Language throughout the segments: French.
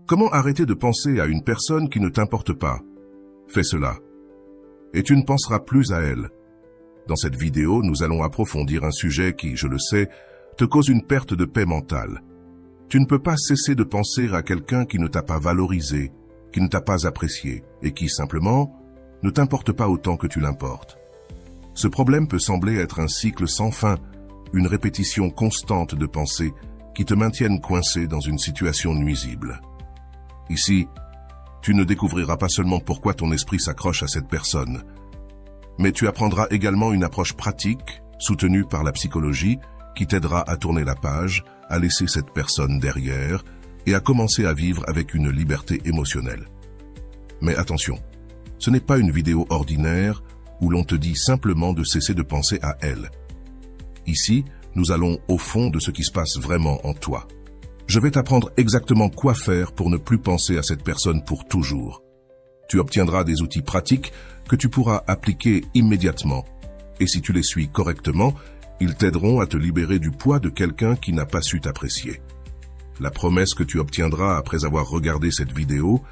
Comment arrêter de penser à une personne qui ne t'importe pas? Fais cela, et tu ne penseras plus à elle. Dans cette vidéo, nous allons approfondir un sujet qui, je le sais, te cause une perte de paix mentale. Tu ne peux pas cesser de penser à quelqu'un qui ne t'a pas valorisé, qui ne t'a pas apprécié, et qui, simplement, ne t'importe pas autant que tu l'importes. Ce problème peut sembler être un cycle sans fin, une répétition constante de pensées qui te maintiennent coincé dans une situation nuisible. Ici, tu ne découvriras pas seulement pourquoi ton esprit s'accroche à cette personne, mais tu apprendras également une approche pratique, soutenue par la psychologie, qui t'aidera à tourner la page, à laisser cette personne derrière et à commencer à vivre avec une liberté émotionnelle. Mais attention, ce n'est pas une vidéo ordinaire où l'on te dit simplement de cesser de penser à elle. Ici, nous allons au fond de ce qui se passe vraiment en toi. Je vais t'apprendre exactement quoi faire pour ne plus penser à cette personne pour toujours. Tu obtiendras des outils pratiques que tu pourras appliquer immédiatement. Et si tu les suis correctement, ils t'aideront à te libérer du poids de quelqu'un qui n'a pas su t'apprécier. La promesse que tu obtiendras après avoir regardé cette vidéo,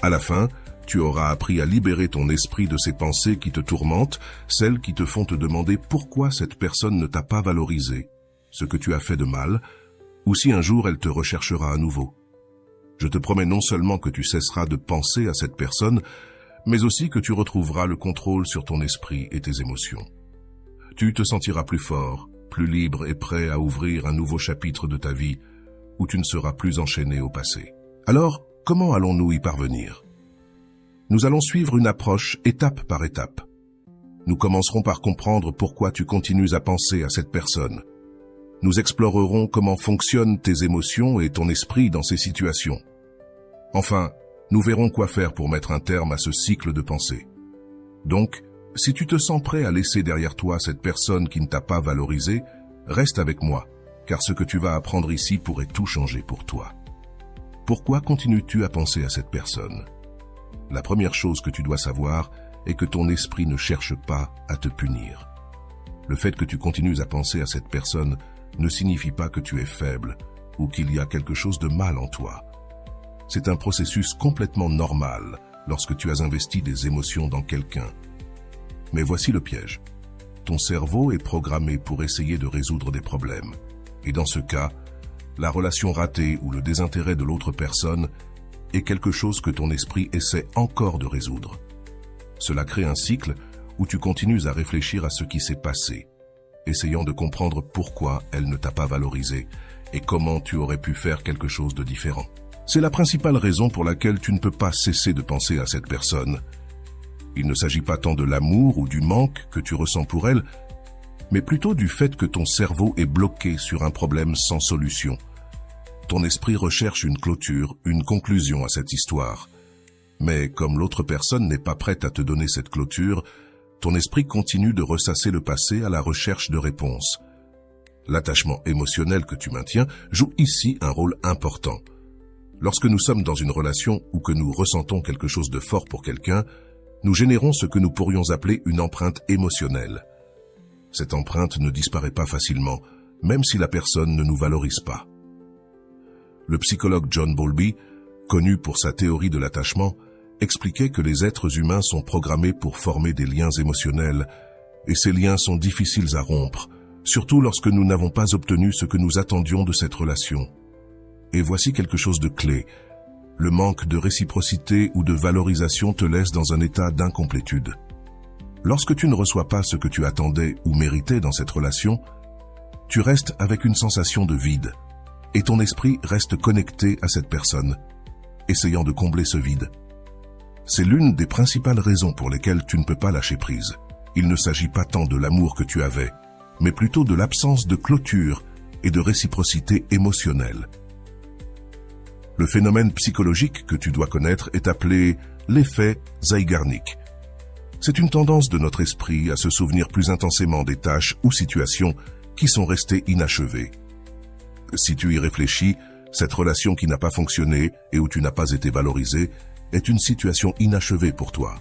à la fin, tu auras appris à libérer ton esprit de ces pensées qui te tourmentent, celles qui te font te demander pourquoi cette personne ne t'a pas valorisé, ce que tu as fait de mal, ou si un jour elle te recherchera à nouveau. Je te promets non seulement que tu cesseras de penser à cette personne, mais aussi que tu retrouveras le contrôle sur ton esprit et tes émotions. Tu te sentiras plus fort, plus libre et prêt à ouvrir un nouveau chapitre de ta vie où tu ne seras plus enchaîné au passé. Alors, comment allons-nous y parvenir? Nous allons suivre une approche étape par étape. Nous commencerons par comprendre pourquoi tu continues à penser à cette personne. Nous explorerons comment fonctionnent tes émotions et ton esprit dans ces situations. Enfin, nous verrons quoi faire pour mettre un terme à ce cycle de pensée. Donc, si tu te sens prêt à laisser derrière toi cette personne qui ne t'a pas valorisé, reste avec moi, car ce que tu vas apprendre ici pourrait tout changer pour toi. Pourquoi continues-tu à penser à cette personne? La première chose que tu dois savoir est que ton esprit ne cherche pas à te punir. Le fait que tu continues à penser à cette personne ne signifie pas que tu es faible ou qu'il y a quelque chose de mal en toi. C'est un processus complètement normal lorsque tu as investi des émotions dans quelqu'un. Mais voici le piège. Ton cerveau est programmé pour essayer de résoudre des problèmes. Et dans ce cas, la relation ratée ou le désintérêt de l'autre personne est quelque chose que ton esprit essaie encore de résoudre. Cela crée un cycle où tu continues à réfléchir à ce qui s'est passé, essayant de comprendre pourquoi elle ne t'a pas valorisé et comment tu aurais pu faire quelque chose de différent. C'est la principale raison pour laquelle tu ne peux pas cesser de penser à cette personne. Il ne s'agit pas tant de l'amour ou du manque que tu ressens pour elle, mais plutôt du fait que ton cerveau est bloqué sur un problème sans solution. Ton esprit recherche une clôture, une conclusion à cette histoire. Mais comme l'autre personne n'est pas prête à te donner cette clôture, ton esprit continue de ressasser le passé à la recherche de réponses. L'attachement émotionnel que tu maintiens joue ici un rôle important. Lorsque nous sommes dans une relation ou que nous ressentons quelque chose de fort pour quelqu'un, nous générons ce que nous pourrions appeler une empreinte émotionnelle. Cette empreinte ne disparaît pas facilement, même si la personne ne nous valorise pas. Le psychologue John Bowlby, connu pour sa théorie de l'attachement, expliquait que les êtres humains sont programmés pour former des liens émotionnels, et ces liens sont difficiles à rompre, surtout lorsque nous n'avons pas obtenu ce que nous attendions de cette relation. Et voici quelque chose de clé. Le manque de réciprocité ou de valorisation te laisse dans un état d'incomplétude. Lorsque tu ne reçois pas ce que tu attendais ou méritais dans cette relation, tu restes avec une sensation de vide, et ton esprit reste connecté à cette personne, essayant de combler ce vide. C'est l'une des principales raisons pour lesquelles tu ne peux pas lâcher prise. Il ne s'agit pas tant de l'amour que tu avais, mais plutôt de l'absence de clôture et de réciprocité émotionnelle. Le phénomène psychologique que tu dois connaître est appelé l'effet Zeigarnik. C'est une tendance de notre esprit à se souvenir plus intensément des tâches ou situations qui sont restées inachevées. Si tu y réfléchis, cette relation qui n'a pas fonctionné et où tu n'as pas été valorisé est une situation inachevée pour toi.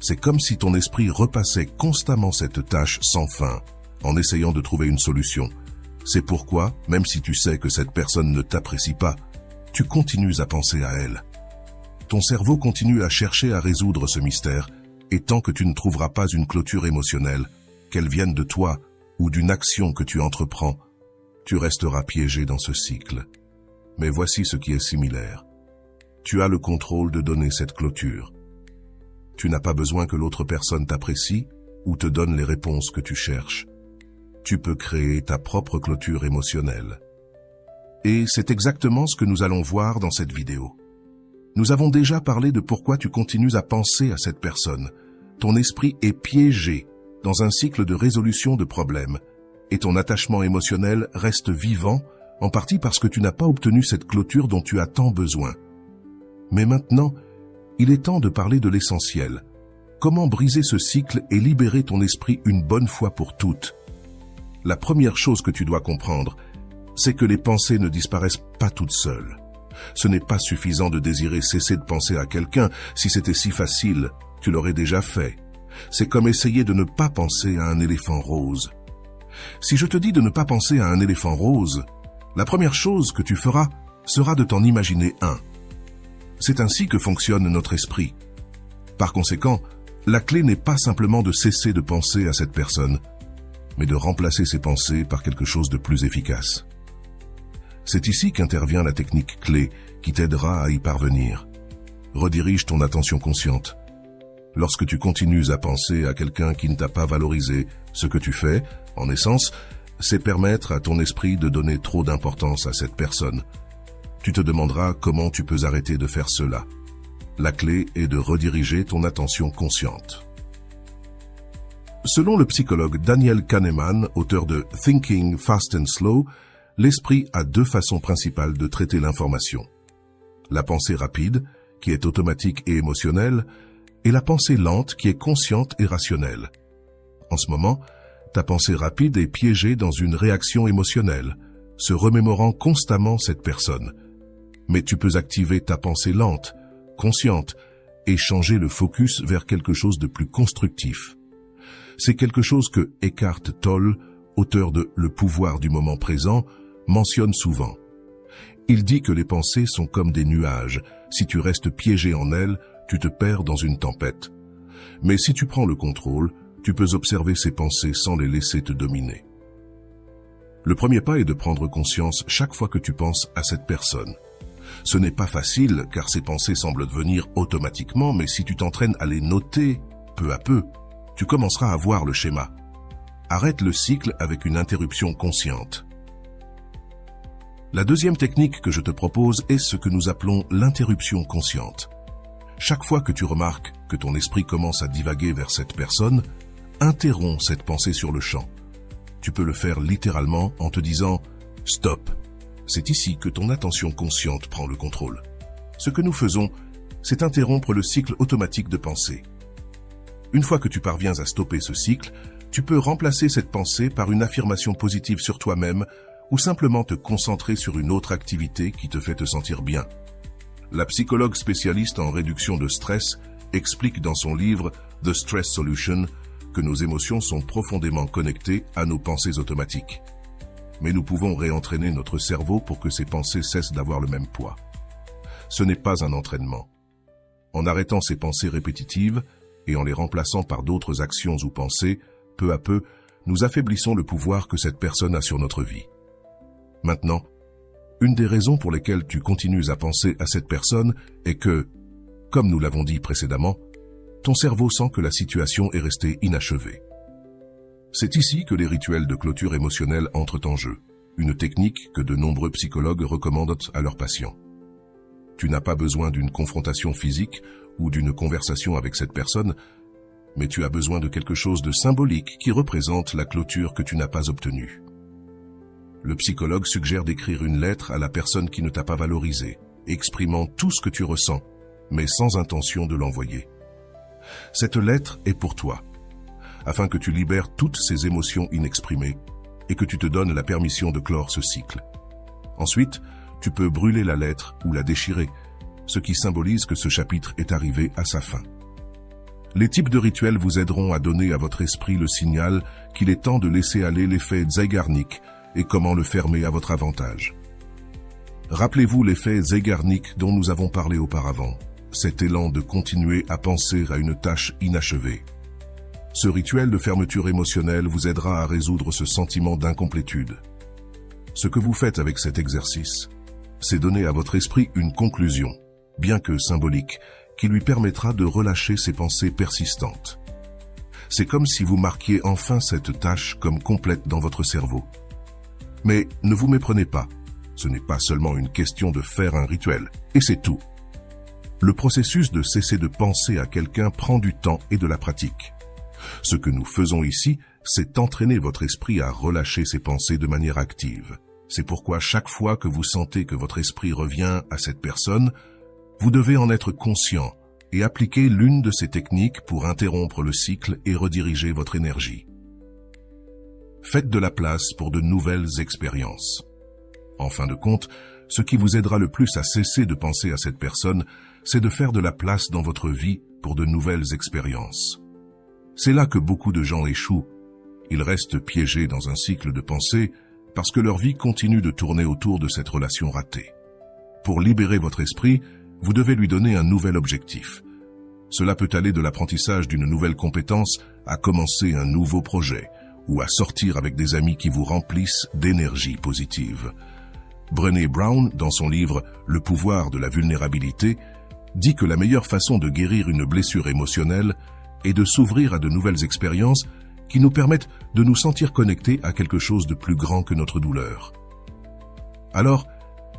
C'est comme si ton esprit repassait constamment cette tâche sans fin, en essayant de trouver une solution. C'est pourquoi, même si tu sais que cette personne ne t'apprécie pas, tu continues à penser à elle. Ton cerveau continue à chercher à résoudre ce mystère, et tant que tu ne trouveras pas une clôture émotionnelle, qu'elle vienne de toi ou d'une action que tu entreprends, tu resteras piégé dans ce cycle. Mais voici ce qui est similaire. Tu as le contrôle de donner cette clôture. Tu n'as pas besoin que l'autre personne t'apprécie ou te donne les réponses que tu cherches. Tu peux créer ta propre clôture émotionnelle. Et c'est exactement ce que nous allons voir dans cette vidéo. Nous avons déjà parlé de pourquoi tu continues à penser à cette personne. Ton esprit est piégé dans un cycle de résolution de problèmes et ton attachement émotionnel reste vivant, en partie parce que tu n'as pas obtenu cette clôture dont tu as tant besoin. Mais maintenant, il est temps de parler de l'essentiel. Comment briser ce cycle et libérer ton esprit une bonne fois pour toutes? La première chose que tu dois comprendre, c'est que les pensées ne disparaissent pas toutes seules. Ce n'est pas suffisant de désirer cesser de penser à quelqu'un. Si c'était si facile, tu l'aurais déjà fait. C'est comme essayer de ne pas penser à un éléphant rose. Si je te dis de ne pas penser à un éléphant rose, la première chose que tu feras sera de t'en imaginer un. C'est ainsi que fonctionne notre esprit. Par conséquent, la clé n'est pas simplement de cesser de penser à cette personne, mais de remplacer ces pensées par quelque chose de plus efficace. C'est ici qu'intervient la technique clé qui t'aidera à y parvenir. Redirige ton attention consciente. Lorsque tu continues à penser à quelqu'un qui ne t'a pas valorisé, ce que tu fais, en essence, c'est permettre à ton esprit de donner trop d'importance à cette personne. Tu te demanderas comment tu peux arrêter de faire cela. La clé est de rediriger ton attention consciente. Selon le psychologue Daniel Kahneman, auteur de Thinking Fast and Slow, l'esprit a deux façons principales de traiter l'information. La pensée rapide, qui est automatique et émotionnelle, et la pensée lente, qui est consciente et rationnelle. En ce moment, ta pensée rapide est piégée dans une réaction émotionnelle, se remémorant constamment cette personne. Mais tu peux activer ta pensée lente, consciente, et changer le focus vers quelque chose de plus constructif. C'est quelque chose que Eckhart Tolle, auteur de Le pouvoir du moment présent, mentionne souvent. Il dit que les pensées sont comme des nuages. Si tu restes piégé en elles, tu te perds dans une tempête. Mais si tu prends le contrôle, tu peux observer ces pensées sans les laisser te dominer. Le premier pas est de prendre conscience chaque fois que tu penses à cette personne. Ce n'est pas facile car ces pensées semblent venir automatiquement, mais si tu t'entraînes à les noter peu à peu, tu commenceras à voir le schéma. Arrête le cycle avec une interruption consciente. La deuxième technique que je te propose est ce que nous appelons l'interruption consciente. Chaque fois que tu remarques que ton esprit commence à divaguer vers cette personne, interromps cette pensée sur le champ. Tu peux le faire littéralement en te disant « Stop ». C'est ici que ton attention consciente prend le contrôle. Ce que nous faisons, c'est interrompre le cycle automatique de pensée. Une fois que tu parviens à stopper ce cycle, tu peux remplacer cette pensée par une affirmation positive sur toi-même ou simplement te concentrer sur une autre activité qui te fait te sentir bien. La psychologue spécialiste en réduction de stress explique dans son livre The Stress Solution que nos émotions sont profondément connectées à nos pensées automatiques. Mais nous pouvons réentraîner notre cerveau pour que ces pensées cessent d'avoir le même poids. Ce n'est pas un entraînement. En arrêtant ces pensées répétitives et en les remplaçant par d'autres actions ou pensées, peu à peu, nous affaiblissons le pouvoir que cette personne a sur notre vie. Maintenant, une des raisons pour lesquelles tu continues à penser à cette personne est que, comme nous l'avons dit précédemment, ton cerveau sent que la situation est restée inachevée. C'est ici que les rituels de clôture émotionnelle entrent en jeu, une technique que de nombreux psychologues recommandent à leurs patients. Tu n'as pas besoin d'une confrontation physique ou d'une conversation avec cette personne, mais tu as besoin de quelque chose de symbolique qui représente la clôture que tu n'as pas obtenue. Le psychologue suggère d'écrire une lettre à la personne qui ne t'a pas valorisé, exprimant tout ce que tu ressens, mais sans intention de l'envoyer. Cette lettre est pour toi, afin que tu libères toutes ces émotions inexprimées et que tu te donnes la permission de clore ce cycle. Ensuite, tu peux brûler la lettre ou la déchirer, ce qui symbolise que ce chapitre est arrivé à sa fin. Les types de rituels vous aideront à donner à votre esprit le signal qu'il est temps de laisser aller l'effet Zeigarnik et comment le fermer à votre avantage. Rappelez-vous l'effet Zeigarnik dont nous avons parlé auparavant, cet élan de continuer à penser à une tâche inachevée. Ce rituel de fermeture émotionnelle vous aidera à résoudre ce sentiment d'incomplétude. Ce que vous faites avec cet exercice, c'est donner à votre esprit une conclusion, bien que symbolique, qui lui permettra de relâcher ses pensées persistantes. C'est comme si vous marquiez enfin cette tâche comme complète dans votre cerveau. Mais ne vous méprenez pas, ce n'est pas seulement une question de faire un rituel, et c'est tout. Le processus de cesser de penser à quelqu'un prend du temps et de la pratique. Ce que nous faisons ici, c'est entraîner votre esprit à relâcher ses pensées de manière active. C'est pourquoi chaque fois que vous sentez que votre esprit revient à cette personne, vous devez en être conscient et appliquer l'une de ces techniques pour interrompre le cycle et rediriger votre énergie. Faites de la place pour de nouvelles expériences. En fin de compte, ce qui vous aidera le plus à cesser de penser à cette personne, c'est de faire de la place dans votre vie pour de nouvelles expériences. C'est là que beaucoup de gens échouent. Ils restent piégés dans un cycle de pensée parce que leur vie continue de tourner autour de cette relation ratée. Pour libérer votre esprit, vous devez lui donner un nouvel objectif. Cela peut aller de l'apprentissage d'une nouvelle compétence à commencer un nouveau projet ou à sortir avec des amis qui vous remplissent d'énergie positive. Brené Brown, dans son livre « Le pouvoir de la vulnérabilité », dit que la meilleure façon de guérir une blessure émotionnelle est de s'ouvrir à de nouvelles expériences qui nous permettent de nous sentir connectés à quelque chose de plus grand que notre douleur. Alors,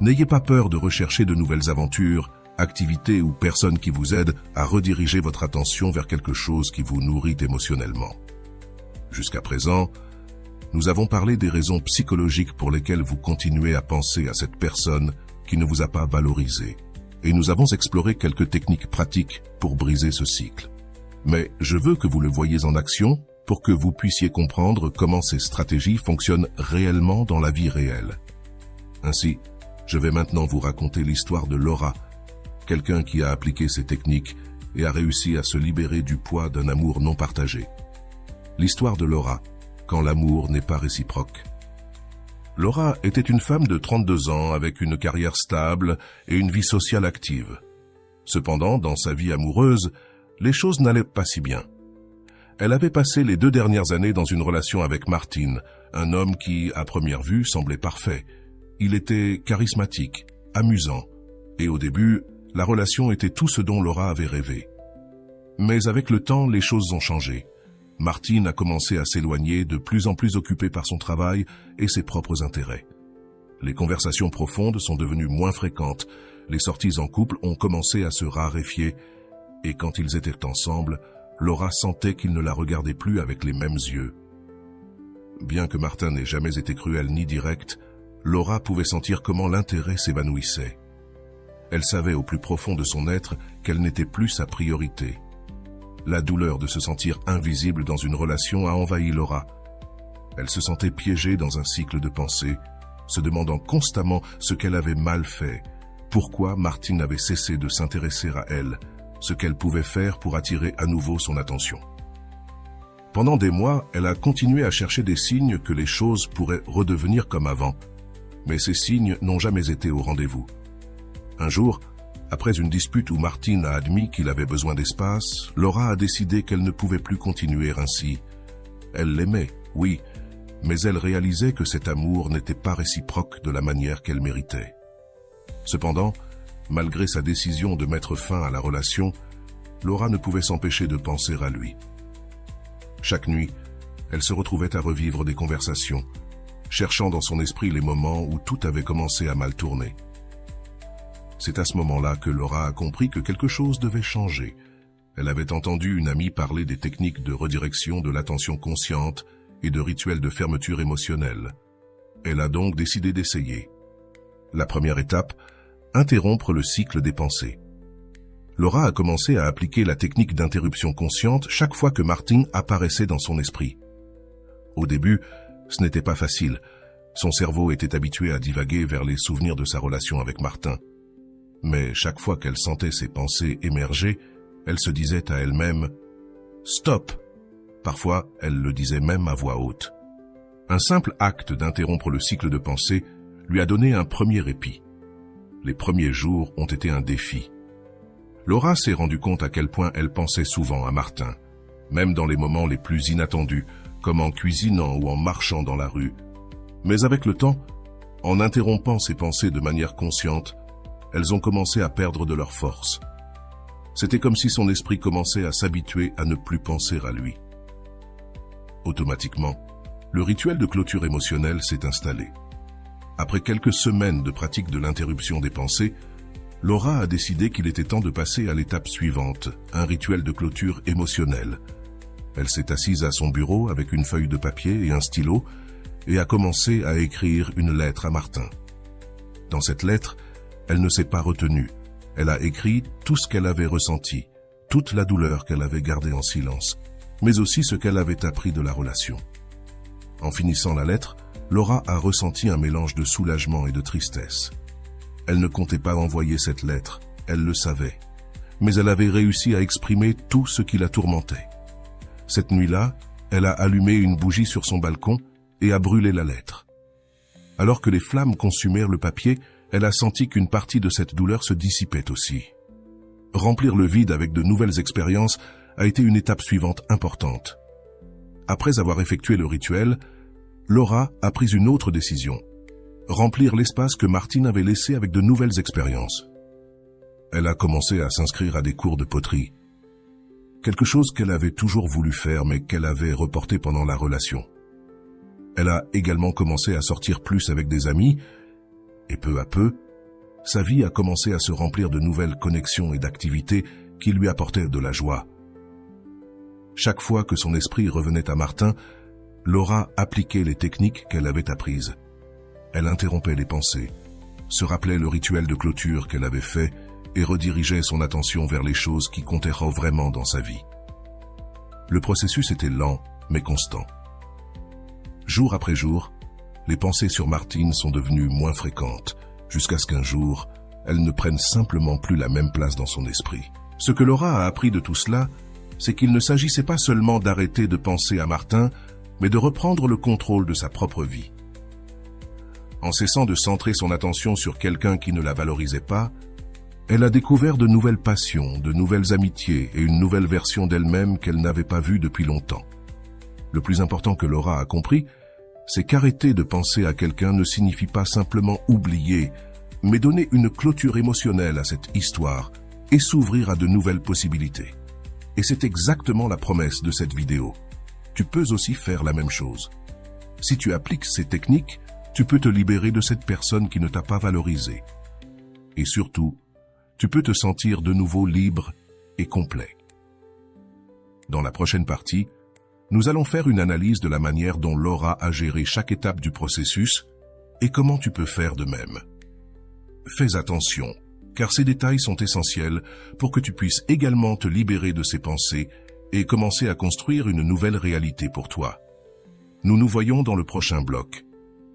n'ayez pas peur de rechercher de nouvelles aventures, activités ou personnes qui vous aident à rediriger votre attention vers quelque chose qui vous nourrit émotionnellement. Jusqu'à présent, nous avons parlé des raisons psychologiques pour lesquelles vous continuez à penser à cette personne qui ne vous a pas valorisé. Et nous avons exploré quelques techniques pratiques pour briser ce cycle. Mais je veux que vous le voyiez en action pour que vous puissiez comprendre comment ces stratégies fonctionnent réellement dans la vie réelle. Ainsi, je vais maintenant vous raconter l'histoire de Laura, quelqu'un qui a appliqué ces techniques et a réussi à se libérer du poids d'un amour non partagé. L'histoire de Laura, quand l'amour n'est pas réciproque. Laura était une femme de 32 ans avec une carrière stable et une vie sociale active. Cependant, dans sa vie amoureuse, les choses n'allaient pas si bien. Elle avait passé les 2 dernières années dans une relation avec Martin, un homme qui, à première vue, semblait parfait. Il était charismatique, amusant, et au début, la relation était tout ce dont Laura avait rêvé. Mais avec le temps, les choses ont changé. Martin a commencé à s'éloigner, de plus en plus occupé par son travail et ses propres intérêts. Les conversations profondes sont devenues moins fréquentes, les sorties en couple ont commencé à se raréfier, et quand ils étaient ensemble, Laura sentait qu'il ne la regardait plus avec les mêmes yeux. Bien que Martin n'ait jamais été cruel ni direct, Laura pouvait sentir comment l'intérêt s'évanouissait. Elle savait au plus profond de son être qu'elle n'était plus sa priorité. La douleur de se sentir invisible dans une relation a envahi Laura. Elle se sentait piégée dans un cycle de pensée, se demandant constamment ce qu'elle avait mal fait, pourquoi Martin avait cessé de s'intéresser à elle, ce qu'elle pouvait faire pour attirer à nouveau son attention. Pendant des mois, elle a continué à chercher des signes que les choses pourraient redevenir comme avant, mais ces signes n'ont jamais été au rendez-vous. Un jour, après une dispute où Martin a admis qu'il avait besoin d'espace, Laura a décidé qu'elle ne pouvait plus continuer ainsi. Elle l'aimait, oui, mais elle réalisait que cet amour n'était pas réciproque de la manière qu'elle méritait. Cependant, malgré sa décision de mettre fin à la relation, Laura ne pouvait s'empêcher de penser à lui. Chaque nuit, elle se retrouvait à revivre des conversations, cherchant dans son esprit les moments où tout avait commencé à mal tourner. C'est à ce moment-là que Laura a compris que quelque chose devait changer. Elle avait entendu une amie parler des techniques de redirection de l'attention consciente et de rituels de fermeture émotionnelle. Elle a donc décidé d'essayer. La première étape, interrompre le cycle des pensées. Laura a commencé à appliquer la technique d'interruption consciente chaque fois que Martin apparaissait dans son esprit. Au début, ce n'était pas facile. Son cerveau était habitué à divaguer vers les souvenirs de sa relation avec Martin. Mais chaque fois qu'elle sentait ses pensées émerger, elle se disait à elle-même « Stop !» Parfois, elle le disait même à voix haute. Un simple acte d'interrompre le cycle de pensée lui a donné un premier répit. Les premiers jours ont été un défi. Laura s'est rendue compte à quel point elle pensait souvent à Martin, même dans les moments les plus inattendus, comme en cuisinant ou en marchant dans la rue. Mais avec le temps, en interrompant ces pensées de manière consciente, elles ont commencé à perdre de leur force. C'était comme si son esprit commençait à s'habituer à ne plus penser à lui. Automatiquement, le rituel de clôture émotionnelle s'est installé. Après quelques semaines de pratique de l'interruption des pensées, Laura a décidé qu'il était temps de passer à l'étape suivante, un rituel de clôture émotionnelle. Elle s'est assise à son bureau avec une feuille de papier et un stylo et a commencé à écrire une lettre à Martin. Dans cette lettre, elle ne s'est pas retenue. Elle a écrit tout ce qu'elle avait ressenti, toute la douleur qu'elle avait gardée en silence, mais aussi ce qu'elle avait appris de la relation. En finissant la lettre, Laura a ressenti un mélange de soulagement et de tristesse. Elle ne comptait pas envoyer cette lettre, elle le savait, mais elle avait réussi à exprimer tout ce qui la tourmentait. Cette nuit-là, elle a allumé une bougie sur son balcon et a brûlé la lettre. Alors que les flammes consumèrent le papier, elle a senti qu'une partie de cette douleur se dissipait aussi. Remplir le vide avec de nouvelles expériences a été une étape suivante importante. Après avoir effectué le rituel, Laura a pris une autre décision. Remplir l'espace que Martine avait laissé avec de nouvelles expériences. Elle a commencé à s'inscrire à des cours de poterie. Quelque chose qu'elle avait toujours voulu faire mais qu'elle avait reporté pendant la relation. Elle a également commencé à sortir plus avec des amis et peu à peu, sa vie a commencé à se remplir de nouvelles connexions et d'activités qui lui apportaient de la joie. Chaque fois que son esprit revenait à Martin, Laura appliquait les techniques qu'elle avait apprises. Elle interrompait les pensées, se rappelait le rituel de clôture qu'elle avait fait et redirigeait son attention vers les choses qui comptaient vraiment dans sa vie. Le processus était lent, mais constant. Jour après jour, les pensées sur Martine sont devenues moins fréquentes, jusqu'à ce qu'un jour, elles ne prennent simplement plus la même place dans son esprit. Ce que Laura a appris de tout cela, c'est qu'il ne s'agissait pas seulement d'arrêter de penser à Martin, mais de reprendre le contrôle de sa propre vie. En cessant de centrer son attention sur quelqu'un qui ne la valorisait pas, elle a découvert de nouvelles passions, de nouvelles amitiés et une nouvelle version d'elle-même qu'elle n'avait pas vue depuis longtemps. Le plus important que Laura a compris, c'est qu'arrêter de penser à quelqu'un ne signifie pas simplement oublier, mais donner une clôture émotionnelle à cette histoire et s'ouvrir à de nouvelles possibilités. Et c'est exactement la promesse de cette vidéo. Tu peux aussi faire la même chose. Si tu appliques ces techniques, tu peux te libérer de cette personne qui ne t'a pas valorisé. Et surtout, tu peux te sentir de nouveau libre et complet. Dans la prochaine partie, nous allons faire une analyse de la manière dont Laura a géré chaque étape du processus et comment tu peux faire de même. Fais attention, car ces détails sont essentiels pour que tu puisses également te libérer de ces pensées et commencer à construire une nouvelle réalité pour toi. Nous nous voyons dans le prochain bloc.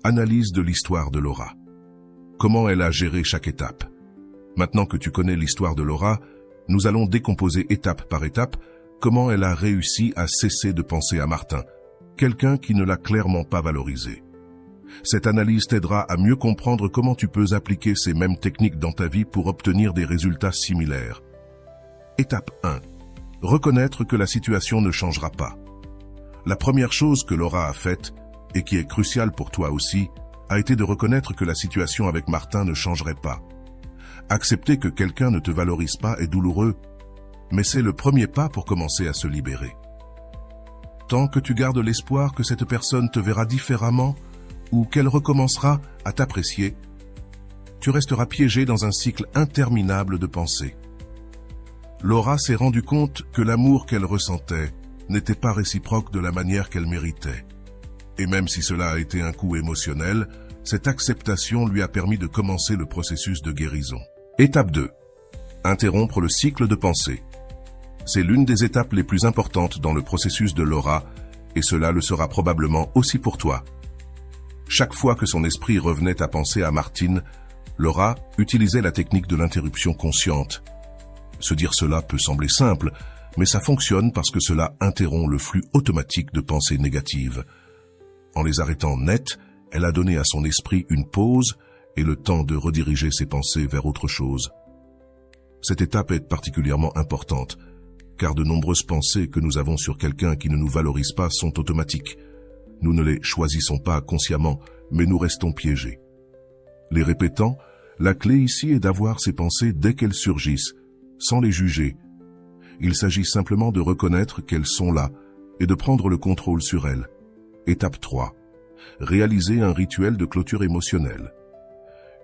Analyse de l'histoire de Laura. Comment elle a géré chaque étape. Maintenant que tu connais l'histoire de Laura, nous allons décomposer étape par étape comment elle a réussi à cesser de penser à Martin, quelqu'un qui ne l'a clairement pas valorisé. Cette analyse t'aidera à mieux comprendre comment tu peux appliquer ces mêmes techniques dans ta vie pour obtenir des résultats similaires. Étape 1. Reconnaître que la situation ne changera pas. La première chose que Laura a faite, et qui est cruciale pour toi aussi, a été de reconnaître que la situation avec Martin ne changerait pas. Accepter que quelqu'un ne te valorise pas est douloureux, mais c'est le premier pas pour commencer à se libérer. Tant que tu gardes l'espoir que cette personne te verra différemment ou qu'elle recommencera à t'apprécier, tu resteras piégé dans un cycle interminable de pensées. Laura s'est rendue compte que l'amour qu'elle ressentait n'était pas réciproque de la manière qu'elle méritait. Et même si cela a été un coup émotionnel, cette acceptation lui a permis de commencer le processus de guérison. Étape 2. Interrompre le cycle de pensée. C'est l'une des étapes les plus importantes dans le processus de Laura, et cela le sera probablement aussi pour toi. Chaque fois que son esprit revenait à penser à Martine, Laura utilisait la technique de l'interruption consciente. Se dire cela peut sembler simple, mais ça fonctionne parce que cela interrompt le flux automatique de pensées négatives. En les arrêtant net, elle a donné à son esprit une pause et le temps de rediriger ses pensées vers autre chose. Cette étape est particulièrement importante, car de nombreuses pensées que nous avons sur quelqu'un qui ne nous valorise pas sont automatiques. Nous ne les choisissons pas consciemment, mais nous restons piégés. Les répétant, la clé ici est d'avoir ces pensées dès qu'elles surgissent, sans les juger. Il s'agit simplement de reconnaître qu'elles sont là et de prendre le contrôle sur elles. Étape 3. Réaliser un rituel de clôture émotionnelle.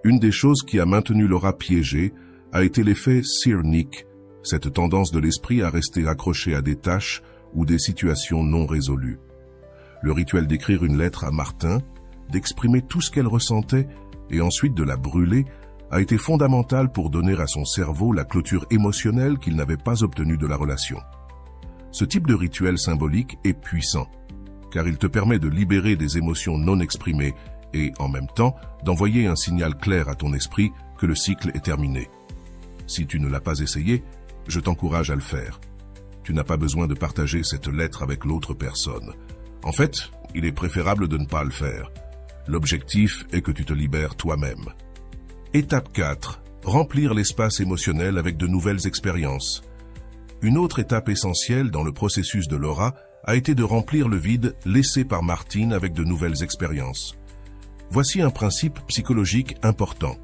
Une des choses qui a maintenu Laura piégée a été l'effet Sear-Nick, cette tendance de l'esprit à rester accroché à des tâches ou des situations non résolues. Le rituel d'écrire une lettre à Martin, d'exprimer tout ce qu'elle ressentait et ensuite de la brûler, a été fondamental pour donner à son cerveau la clôture émotionnelle qu'il n'avait pas obtenue de la relation. Ce type de rituel symbolique est puissant, car il te permet de libérer des émotions non exprimées et, en même temps, d'envoyer un signal clair à ton esprit que le cycle est terminé. Si tu ne l'as pas essayé, je t'encourage à le faire. Tu n'as pas besoin de partager cette lettre avec l'autre personne. En fait, il est préférable de ne pas le faire. L'objectif est que tu te libères toi-même. Étape 4. Remplir l'espace émotionnel avec de nouvelles expériences. Une autre étape essentielle dans le processus de Laura a été de remplir le vide laissé par Martine avec de nouvelles expériences. Voici un principe psychologique important.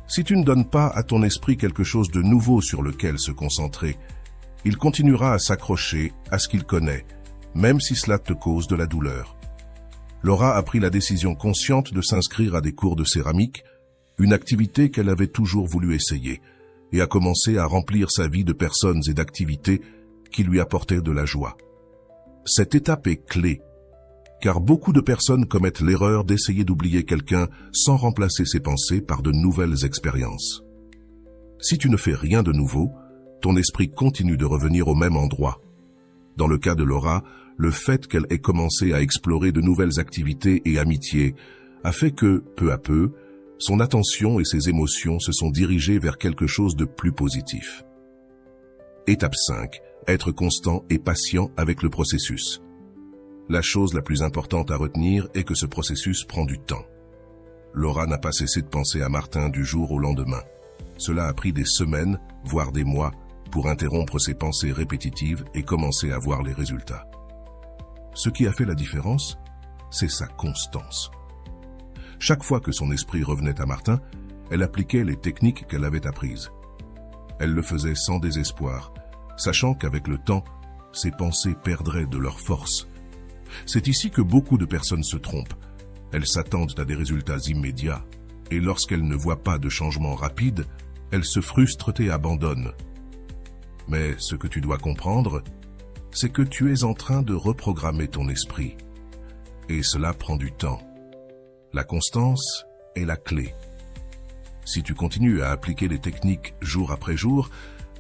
Si tu ne donnes pas à ton esprit quelque chose de nouveau sur lequel se concentrer, il continuera à s'accrocher à ce qu'il connaît, même si cela te cause de la douleur. Laura a pris la décision consciente de s'inscrire à des cours de céramique, une activité qu'elle avait toujours voulu essayer, et a commencé à remplir sa vie de personnes et d'activités qui lui apportaient de la joie. Cette étape est clé, car beaucoup de personnes commettent l'erreur d'essayer d'oublier quelqu'un sans remplacer ses pensées par de nouvelles expériences. Si tu ne fais rien de nouveau, ton esprit continue de revenir au même endroit. Dans le cas de Laura, le fait qu'elle ait commencé à explorer de nouvelles activités et amitiés a fait que, peu à peu, son attention et ses émotions se sont dirigées vers quelque chose de plus positif. Étape 5. Être constant et patient avec le processus. La chose la plus importante à retenir est que ce processus prend du temps. Laura n'a pas cessé de penser à Martin du jour au lendemain. Cela a pris des semaines, voire des mois, pour interrompre ses pensées répétitives et commencer à voir les résultats. Ce qui a fait la différence, c'est sa constance. Chaque fois que son esprit revenait à Martin, elle appliquait les techniques qu'elle avait apprises. Elle le faisait sans désespoir, sachant qu'avec le temps, ses pensées perdraient de leur force. C'est ici que beaucoup de personnes se trompent. Elles s'attendent à des résultats immédiats, et lorsqu'elles ne voient pas de changement rapide, elles se frustrent et abandonnent. Mais ce que tu dois comprendre, c'est que tu es en train de reprogrammer ton esprit. Et cela prend du temps. La constance est la clé. Si tu continues à appliquer les techniques jour après jour,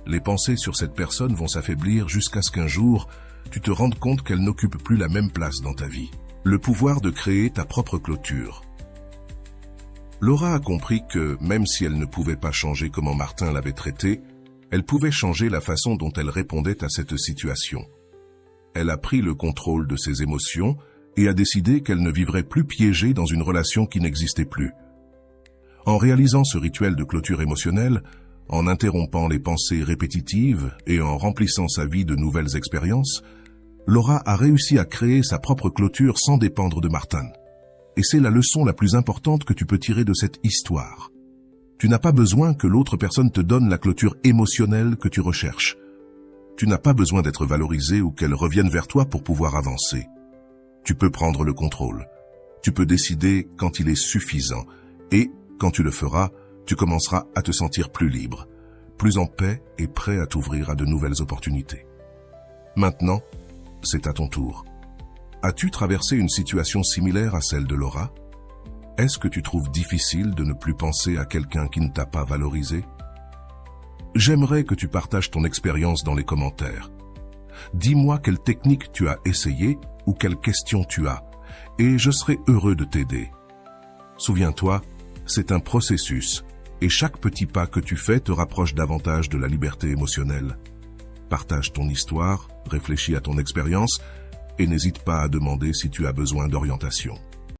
les pensées sur cette personne vont s'affaiblir jusqu'à ce qu'un jour, tu te rendes compte qu'elle n'occupe plus la même place dans ta vie. Le pouvoir de créer ta propre clôture. Laura a compris que, même si elle ne pouvait pas changer comment Martin l'avait traitée, elle pouvait changer la façon dont elle répondait à cette situation. Elle a pris le contrôle de ses émotions et a décidé qu'elle ne vivrait plus piégée dans une relation qui n'existait plus. En réalisant ce rituel de clôture émotionnelle, en interrompant les pensées répétitives et en remplissant sa vie de nouvelles expériences, Laura a réussi à créer sa propre clôture sans dépendre de Martin. Et c'est la leçon la plus importante que tu peux tirer de cette histoire. Tu n'as pas besoin que l'autre personne te donne la clôture émotionnelle que tu recherches. Tu n'as pas besoin d'être valorisé ou qu'elle revienne vers toi pour pouvoir avancer. Tu peux prendre le contrôle. Tu peux décider quand il est suffisant. Et, quand tu le feras, tu commenceras à te sentir plus libre, plus en paix et prêt à t'ouvrir à de nouvelles opportunités. Maintenant, c'est à ton tour. As-tu traversé une situation similaire à celle de Laura? Est-ce que tu trouves difficile de ne plus penser à quelqu'un qui ne t'a pas valorisé? J'aimerais que tu partages ton expérience dans les commentaires. Dis-moi quelle technique tu as essayé ou quelles questions tu as, et je serai heureux de t'aider. Souviens-toi, c'est un processus, et chaque petit pas que tu fais te rapproche davantage de la liberté émotionnelle. Partage ton histoire, réfléchis à ton expérience, et n'hésite pas à demander si tu as besoin d'orientation.